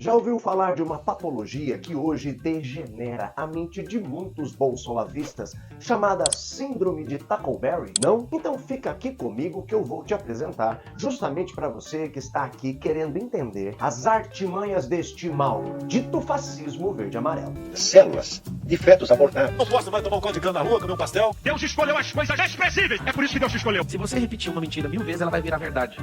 Já ouviu falar de uma patologia que hoje degenera a mente de muitos bolsolavistas, chamada Síndrome de Tackleberry? Não? Então fica aqui comigo que eu vou te apresentar, justamente para você que está aqui querendo entender as artimanhas deste mal, dito fascismo verde-amarelo. Células de fetos abortados. Não posso mais tomar um caldo de cana na rua, comer um pastel. Deus escolheu as coisas expressíveis. É por isso que Deus te escolheu. Se você repetir uma mentira 1000 vezes, ela vai virar verdade.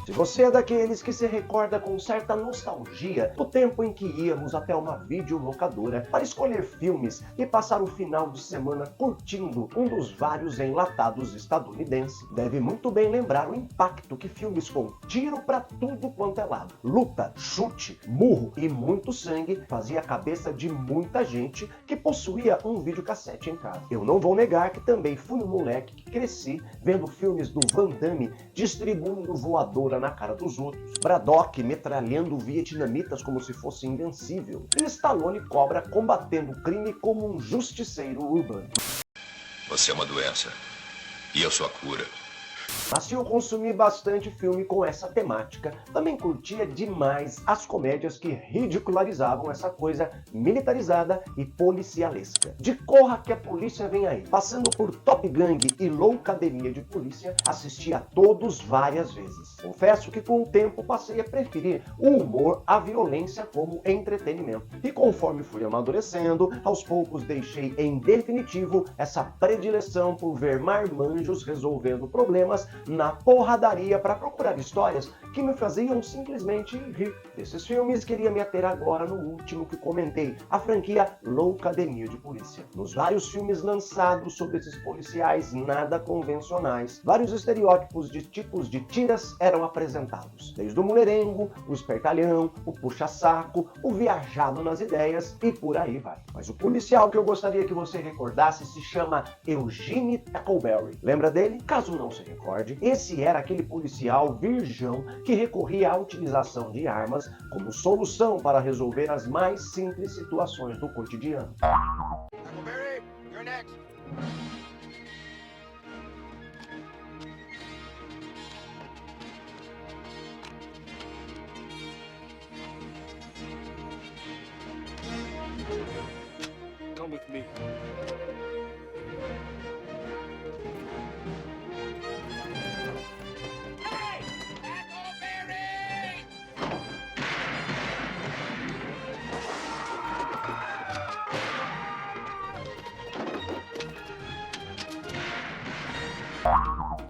Se você é daqueles que se recorda com certa nostalgia do tempo em que íamos até uma videolocadora para escolher filmes e passar o final de semana curtindo um dos vários enlatados estadunidenses, deve muito bem lembrar o impacto que filmes com tiro pra tudo quanto é lado, luta, chute, murro e muito sangue fazia a cabeça de muita gente que possuía um videocassete em casa. Eu não vou negar que também fui um moleque que cresci vendo filmes do Van Damme distribuindo voadora na cara dos outros, Braddock metralhando vietnamitas como se fosse invencível, e Stallone Cobra combatendo o crime como um justiceiro urbano. Você é uma doença e eu sou a cura. Mas se eu consumi bastante filme com essa temática, também curtia demais as comédias que ridicularizavam essa coisa militarizada e policialesca. De Corra que a Polícia Vem Aí, passando por Top Gang e Loucademia de Polícia, assisti a todos várias vezes. Confesso que com o tempo passei a preferir o humor à violência como entretenimento. E conforme fui amadurecendo, aos poucos deixei em definitivo essa predileção por ver marmanjos resolvendo problemas na porradaria para procurar histórias que me faziam simplesmente rir. Desses filmes, queria me ater agora no último que comentei, a franquia Loucademia de Polícia. Nos vários filmes lançados sobre esses policiais nada convencionais, vários estereótipos de tipos de tiras eram apresentados, desde o mulherengo, o espertalhão, o puxa-saco, o viajado nas ideias e por aí vai. Mas o policial que eu gostaria que você recordasse se chama Eugene Tackleberry. Lembra dele? Caso não se recorde, esse era aquele policial virgão que recorria à utilização de armas como solução para resolver as mais simples situações do cotidiano. Tackleberry, you're next. Come with me.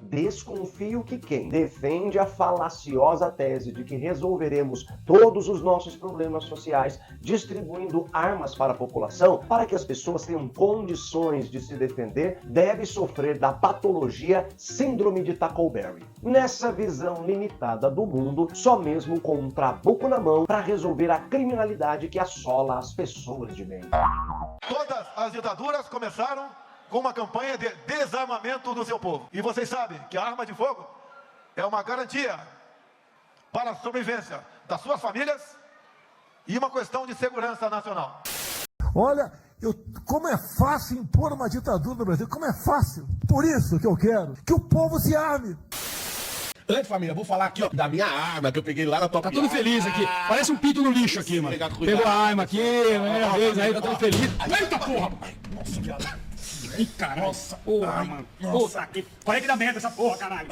Desconfio que quem defende a falaciosa tese de que resolveremos todos os nossos problemas sociais distribuindo armas para a população para que as pessoas tenham condições de se defender deve sofrer da patologia Síndrome de Tackleberry. Nessa visão limitada do mundo, só mesmo com um trabuco na mão para resolver a criminalidade que assola as pessoas de bem. Todas as ditaduras começaram com uma campanha de desarmamento do seu povo. E vocês sabem que a arma de fogo é uma garantia para a sobrevivência das suas famílias e uma questão de segurança nacional. Olha, como é fácil impor uma ditadura no Brasil, como é fácil. Por isso que eu quero que o povo se arme. Antes, família, vou falar aqui, ó, da minha arma que eu peguei lá na Top. Tá tudo feliz aqui. Parece um pinto no lixo aqui, mano. Pegou a arma aqui, primeira vez aí, tá tudo feliz. Eita porra! Nossa, viado. Ih, caralho. Nossa, porra, mano. Nossa, que... Qual é que dá merda essa porra, caralho?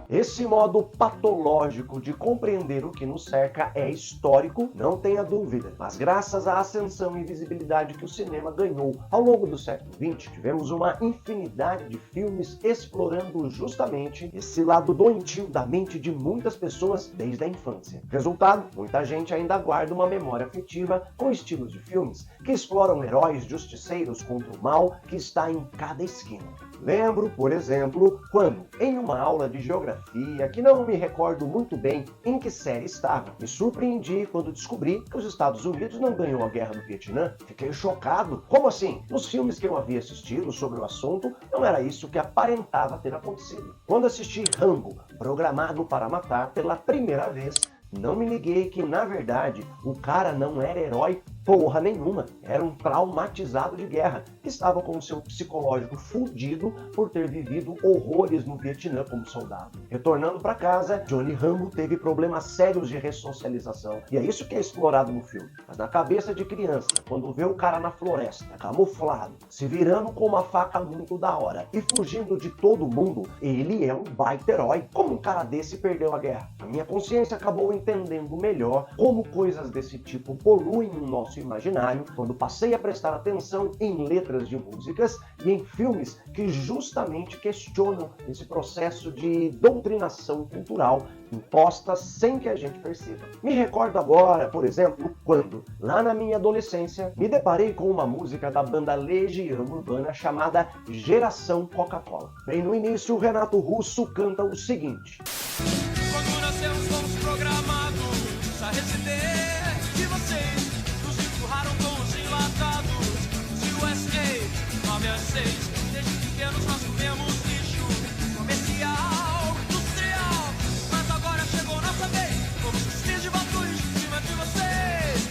Esse modo patológico de compreender o que nos cerca é histórico, não tenha dúvida. Mas graças à ascensão e visibilidade que o cinema ganhou ao longo do século XX, tivemos uma infinidade de filmes explorando justamente esse lado doentio da mente de muitas pessoas desde a infância. Resultado, muita gente ainda guarda uma memória afetiva com estilos de filmes que exploram heróis justiceiros contra o mal que está em cada esquina. Lembro, por exemplo, quando, em uma aula de geografia, que não me recordo muito bem em que série estava, me surpreendi quando descobri que os Estados Unidos não ganhou a Guerra do Vietnã. Fiquei chocado. Como assim? Nos filmes que eu havia assistido sobre o assunto, não era isso que aparentava ter acontecido. Quando assisti Rambo, Programado para Matar, pela primeira vez, não me liguei que, na verdade, o cara não era herói Porra nenhuma, era um traumatizado de guerra, que estava com o seu psicológico fudido por ter vivido horrores no Vietnã como soldado. Retornando para casa, Johnny Rambo teve problemas sérios de ressocialização, e é isso que é explorado no filme. Mas na cabeça de criança, quando vê o cara na floresta, camuflado, se virando com uma faca muito da hora e fugindo de todo mundo, ele é um baita herói. Como um cara desse perdeu a guerra? A minha consciência acabou entendendo melhor como coisas desse tipo poluem o nosso imaginário quando passei a prestar atenção em letras de músicas e em filmes que justamente questionam esse processo de doutrinação cultural imposta sem que a gente perceba. Me recordo agora, por exemplo, quando, lá na minha adolescência, me deparei com uma música da banda Legião Urbana chamada Geração Coca-Cola. Bem no início, o Renato Russo canta o seguinte: quando nascemos fomos programados a receber de vocês, nos empurraram com os enlatados, os USA 9 a 6, desde pequenos nós comemos lixo comercial, industrial, mas agora chegou nossa vez, como os de batus em cima de vocês.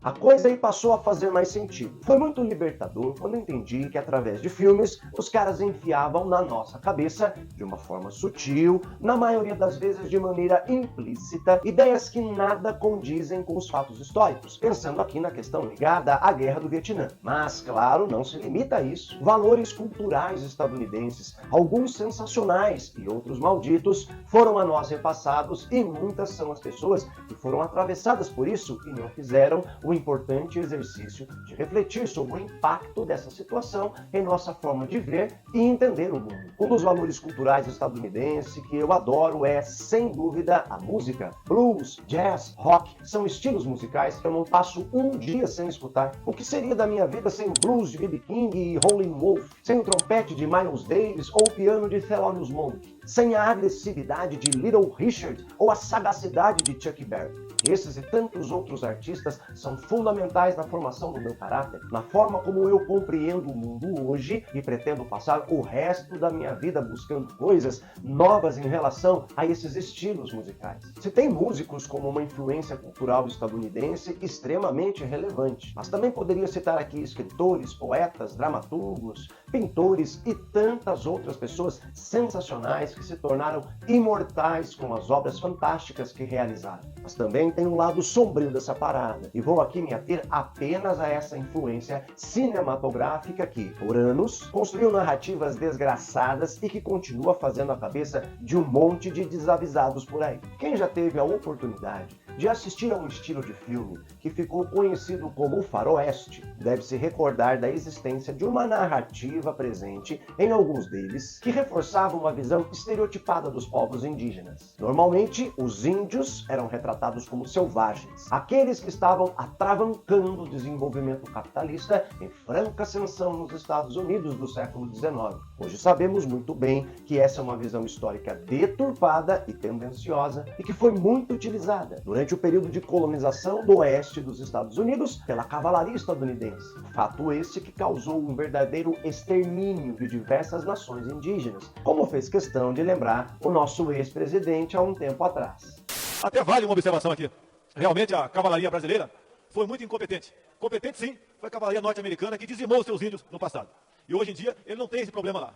A coisa aí passou a fazer mais sentido. Foi muito libertador quando entendi que através de filmes, os caras enfiavam na nossa cabeça, de uma forma sutil, na maioria das vezes de maneira implícita, ideias que nada condizem com os fatos históricos, pensando aqui na questão ligada à Guerra do Vietnã. Mas, claro, não se limita a isso. Valores culturais estadunidenses, alguns sensacionais e outros malditos, foram a nós repassados e muitas são as pessoas que foram atravessadas por isso e não fizeram o importante exercício de refletir sobre o impacto dessa situação em nossa forma de ver e entender o mundo. Um dos valores culturais estadunidenses que eu adoro é, sem dúvida, a música. Blues, jazz, rock são estilos musicais que eu não passo um dia sem escutar. O que seria da minha vida sem o blues de B.B. King e Howlin' Wolf, sem o trompete de Miles Davis ou o piano de Thelonious Monk, sem a agressividade de Little Richard ou a sagacidade de Chuck Berry? Esses e tantos outros artistas são fundamentais na formação do meu caráter, na forma como eu compreendo o mundo hoje e pretendo passar o resto da minha vida buscando coisas novas em relação a esses estilos musicais. Se tem músicos como uma influência cultural estadunidense extremamente relevante, mas também poderia citar aqui escritores, poetas, dramaturgos, pintores e tantas outras pessoas sensacionais que se tornaram imortais com as obras fantásticas que realizaram. Mas também tem um lado sombrio dessa parada, e vou aqui me ater apenas a essa influência cinematográfica que, por anos, construiu narrativas desgraçadas e que continua fazendo a cabeça de um monte de desavisados por aí. Quem já teve a oportunidade de assistir a um estilo de filme que ficou conhecido como o faroeste, deve se recordar da existência de uma narrativa presente em alguns deles que reforçava uma visão estereotipada dos povos indígenas. Normalmente, os índios eram retratados como selvagens, aqueles que estavam atravancando o desenvolvimento capitalista em franca ascensão nos Estados Unidos do século XIX. Hoje sabemos muito bem que essa é uma visão histórica deturpada e tendenciosa e que foi muito utilizada durante o período de colonização do oeste dos Estados Unidos pela cavalaria estadunidense. Fato esse que causou um verdadeiro extermínio de diversas nações indígenas, como fez questão de lembrar o nosso ex-presidente há um tempo atrás. Até vale uma observação aqui. Realmente a cavalaria brasileira foi muito incompetente. Competente sim, foi a cavalaria norte-americana que dizimou os seus índios no passado. E hoje em dia ele não tem esse problema lá.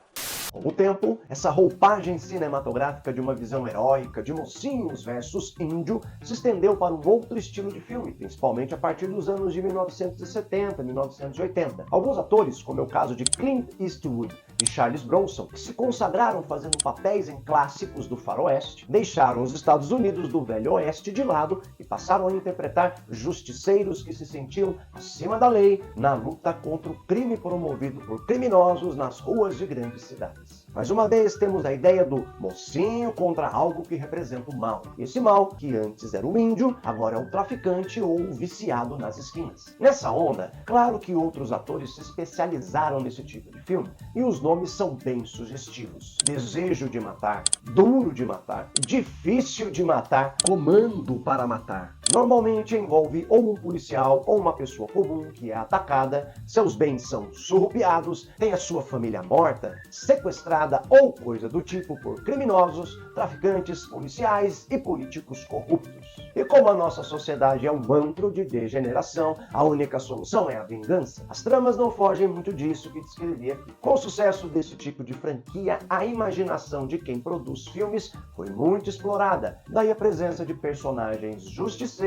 Com o tempo, essa roupagem cinematográfica de uma visão heróica de mocinhos versus índio se estendeu para um outro estilo de filme, principalmente a partir dos anos de 1970, 1980. Alguns atores, como é o caso de Clint Eastwood e Charles Bronson, que se consagraram fazendo papéis em clássicos do faroeste, deixaram os Estados Unidos do Velho Oeste de lado e passaram a interpretar justiceiros que se sentiam acima da lei na luta contra o crime promovido por criminosos nas ruas de grandes cidades. Mais uma vez, temos a ideia do mocinho contra algo que representa o mal. Esse mal, que antes era o índio, agora é o traficante ou o viciado nas esquinas. Nessa onda, claro que outros atores se especializaram nesse tipo de filme, e os nomes são bem sugestivos. Desejo de matar, Duro de matar, Difícil de matar, Comando para matar, Normalmente envolve ou um policial ou uma pessoa comum que é atacada, seus bens são surrupiados, tem a sua família morta, sequestrada ou coisa do tipo por criminosos, traficantes, policiais e políticos corruptos. E como a nossa sociedade é um antro de degeneração, a única solução é a vingança. As tramas não fogem muito disso que descrevi aqui. Com o sucesso desse tipo de franquia, a imaginação de quem produz filmes foi muito explorada. Daí a presença de personagens justiceiros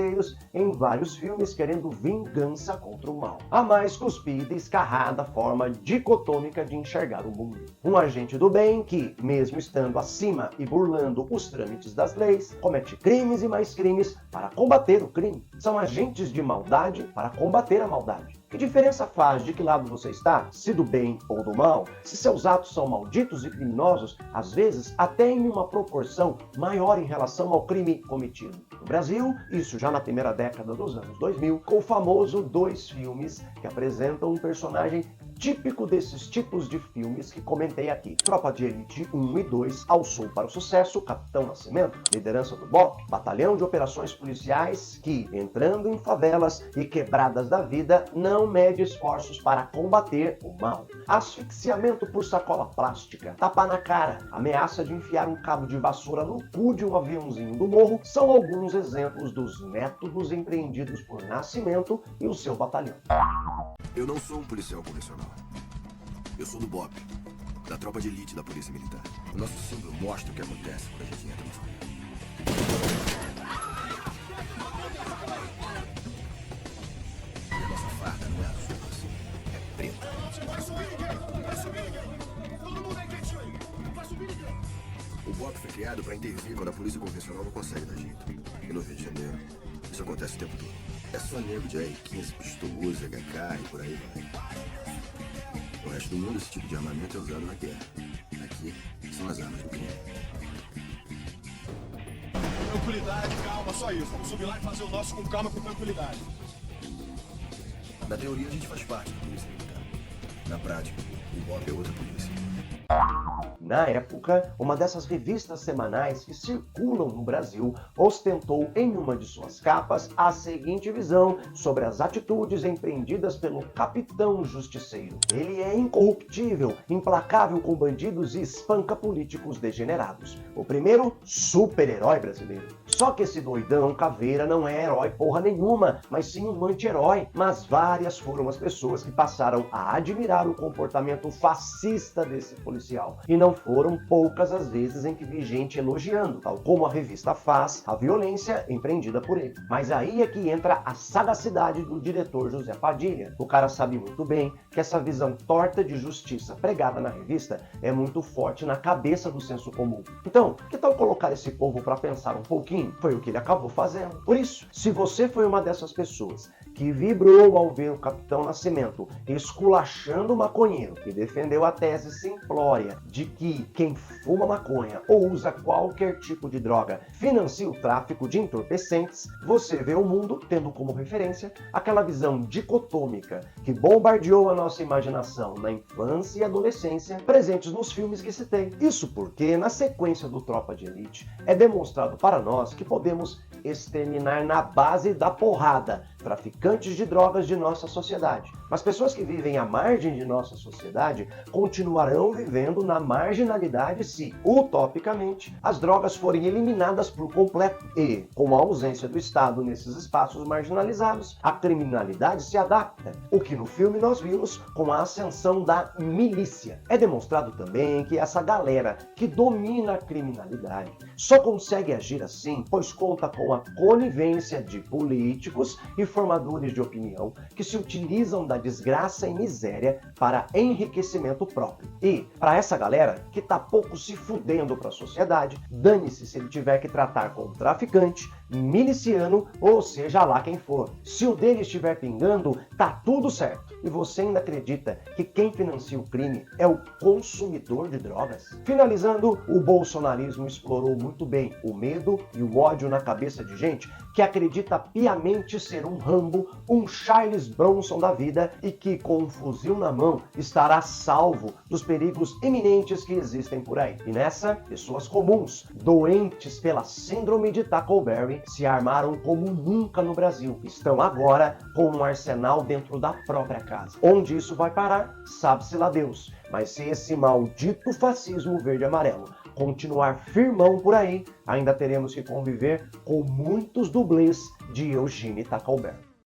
em vários filmes querendo vingança contra o mal. A mais cuspida e escarrada forma dicotômica de enxergar o mundo. Um agente do bem que, mesmo estando acima e burlando os trâmites das leis, comete crimes e mais crimes para combater o crime. São agentes de maldade para combater a maldade. Que diferença faz de que lado você está, se do bem ou do mal, se seus atos são malditos e criminosos, às vezes até em uma proporção maior em relação ao crime cometido? No Brasil, isso já na primeira década dos anos 2000, com o famoso 2 filmes que apresentam um personagem típico desses tipos de filmes que comentei aqui. Tropa de Elite 1 e 2, Ao Sul para o Sucesso, Capitão Nascimento, liderança do BOP, batalhão de operações policiais que, entrando em favelas e quebradas da vida, não mede esforços para combater o mal. Asfixiamento por sacola plástica, tapa na cara, ameaça de enfiar um cabo de vassoura no cu de um aviãozinho do morro são alguns exemplos dos métodos empreendidos por Nascimento e o seu batalhão. Eu não sou um policial convencional. Eu sou do BOP, da tropa de elite da Polícia Militar. O nosso símbolo mostra o que acontece quando a gente entra no favela. E a nossa farda não é azul assim, é preta. Vai subir ninguém! Vai subir ninguém! Todo mundo aí quietinho aí! Vai subir ninguém! O BOP foi criado para intervir quando a polícia convencional não consegue dar jeito. E no Rio de Janeiro, isso acontece o tempo todo. É só nego de AR-15, pistolas, HK e por aí vai. No resto do mundo, esse tipo de armamento é usado na guerra. Aqui, são as armas do crime. Tranquilidade, calma, só isso. Vamos subir lá e fazer o nosso com calma e com tranquilidade. Na teoria, a gente faz parte da Polícia Militar. Na prática, o BOP é outra polícia. Na época, uma dessas revistas semanais que circulam no Brasil ostentou em uma de suas capas a seguinte visão sobre as atitudes empreendidas pelo Capitão Justiceiro. Ele é incorruptível, implacável com bandidos e espanca políticos degenerados. O primeiro super-herói brasileiro. Só que esse doidão caveira não é herói porra nenhuma, mas sim um anti-herói. Mas várias foram as pessoas que passaram a admirar o comportamento fascista desse policial. E não foram poucas as vezes em que vi gente elogiando, tal como a revista faz, a violência empreendida por ele. Mas aí é que entra a sagacidade do diretor José Padilha. O cara sabe muito bem que essa visão torta de justiça pregada na revista é muito forte na cabeça do senso comum. Então, que tal colocar esse povo para pensar um pouquinho? Foi o que ele acabou fazendo. Por isso, se você foi uma dessas pessoas que vibrou ao ver o Capitão Nascimento esculachando o maconheiro, que defendeu a tese simplória de que quem fuma maconha ou usa qualquer tipo de droga financia o tráfico de entorpecentes, você vê o mundo tendo como referência aquela visão dicotômica que bombardeou a nossa imaginação na infância e adolescência, presentes nos filmes que citei. Isso porque, na sequência do Tropa de Elite, é demonstrado para nós que podemos exterminar na base da porrada traficantes de drogas de nossa sociedade. Mas pessoas que vivem à margem de nossa sociedade continuarão vivendo na marginalidade se, utopicamente, as drogas forem eliminadas por completo. E, com a ausência do Estado nesses espaços marginalizados, a criminalidade se adapta, o que no filme nós vimos com a ascensão da milícia. É demonstrado também que essa galera que domina a criminalidade só consegue agir assim, pois conta com a conivência de políticos e formadores de opinião que se utilizam da desgraça e miséria para enriquecimento próprio. E, para essa galera que tá pouco se fudendo para a sociedade, dane-se se ele tiver que tratar com traficante, miliciano ou seja lá quem for. Se o dele estiver pingando, tá tudo certo. E você ainda acredita que quem financia o crime é o consumidor de drogas? Finalizando, o bolsonarismo explorou muito bem o medo e o ódio na cabeça de gente que acredita piamente ser um Rambo, um Charles Bronson da vida e que, com um fuzil na mão, estará salvo dos perigos iminentes que existem por aí. E nessa, pessoas comuns, doentes pela síndrome de Tackleberry, Eugênio se armaram como nunca no Brasil. Estão agora com um arsenal dentro da própria casa. Onde isso vai parar, sabe-se lá Deus. Mas se esse maldito fascismo verde-amarelo continuar firmão por aí, ainda teremos que conviver com muitos dublês de Eugênio Tacalberto.